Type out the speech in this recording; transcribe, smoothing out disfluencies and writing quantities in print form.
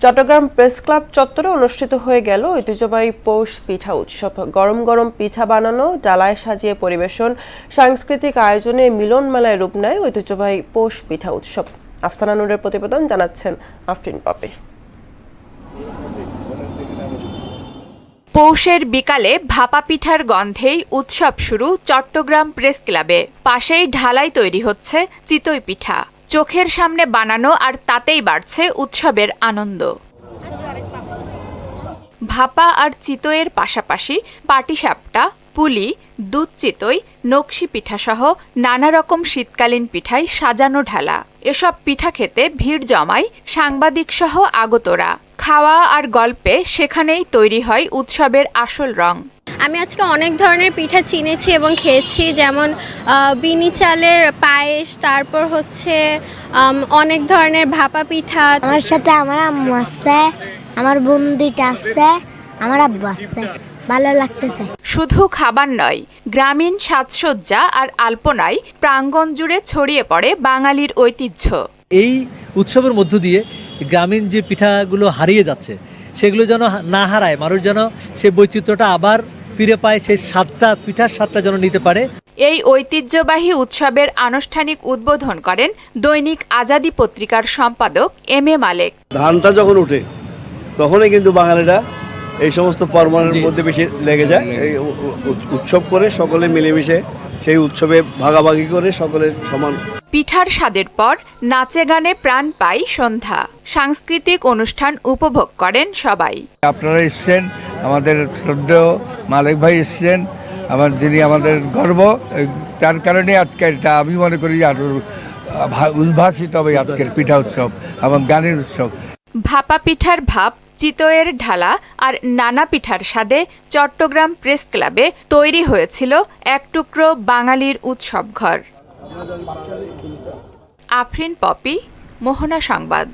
Chittagong press club চত্বরে অনুষ্ঠিত হয়ে গেল ঐতিহ্যবাহী পৌষ পিঠা উৎসব। গরম গরম পিঠা বানানো, ডালায় সাজিয়ে পরিবেশন, সাংস্কৃতিক আয়োজনে মিলন মেলায় রূপ নেয় ঐতিহ্যবাহী পৌষ পিঠা উৎসব। আফসানা নূরের প্রতিবেদন, জানাচ্ছেন আফরিন পপি। পৌষের বিকালে ভাপা পিঠার গন্ধেই উৎসব শুরু চট্টগ্রাম প্রেস ক্লাবে। পাশেই ঢালাই তৈরি হচ্ছে চিতই পিঠা। চোখের সামনে বানানো আর তাতেই বাড়ছে উৎসবের আনন্দ। ভাপা আর চিতইয়ের পাশাপাশি পাটিসাপটা, পুলি, দুধ চিতই, নকশি পিঠাসহ নানা রকম শীতকালীন পিঠায় সাজানো ঢালা। এসব পিঠা খেতে ভিড় জমায় সাংবাদিকসহ আগতরা। খাওয়া আর গল্পে সেখানেই তৈরি হয় উৎসবের আসল রং। আমি আজকে অনেক ধরনের পিঠা চিনেছি এবং খেয়েছি, যেমন বিনি চালের পায়েস, তারপর হচ্ছে অনেক ধরনের ভাপা পিঠা। আমার সাথে আমার আম্মু আছে, আমার বোন দুইটা আছে, আমার আব্বু আছে। ভালো লাগতেছে। শুধু খাবার নয়, গ্রামীণ সাজসজ্জা আর আলপনায় প্রাঙ্গণ জুড়ে ছড়িয়ে পড়ে বাঙালির ঐতিহ্য। এই উৎসবের মধ্য দিয়ে গ্রামীণ যে পিঠাগুলো হারিয়ে যাচ্ছে সেগুলো যেন না হারায়, মানুষ যেন সেই বৈচিত্র্যটা আবার ফিরে পায়, সেই স্বাদটা, পিঠার স্বাদটা যেন নিতে পারে। এই ঐতিহ্যবাহী উৎসবের আনুষ্ঠানিক উদ্বোধন করেন দৈনিক আজাদী পত্রিকার সম্পাদক এম.এ. মালেক। ধানটা যখন উঠে তখনই কিন্তু বাঙালিরা এই সমস্ত পর্বণের মধ্যে বেশি লেগে যায়, এই উৎসব করে সকলে মিলেমিশে সেই উৎসবে ভাগাভাগি করে সকলের সমান। পিঠার স্বাদের পর নাচে গানে প্রাণ পায় সন্ধ্যা। সাংস্কৃতিক অনুষ্ঠান উপভোগ করেন সবাই। আপনারা এসছেন, আমাদের শ্রদ্ধেয় মালিক ভাই এসছেন, যিনি আমাদের গর্ব, তার কারণে আজকে এটা আমি মনে করি আরো উদ্ভাসিত হবে আজকের পিঠা উৎসব এবং গানের উৎসব। ভাপা পিঠার ভাপ, চিতইয়ের ঢালা আর নানা পিঠার স্বাদে চট্টগ্রাম প্রেস ক্লাবে তৈরি হয়েছিল এক টুকরো বাঙালির উৎসব ঘর। আফরিন পপি, মোহনা সংবাদ।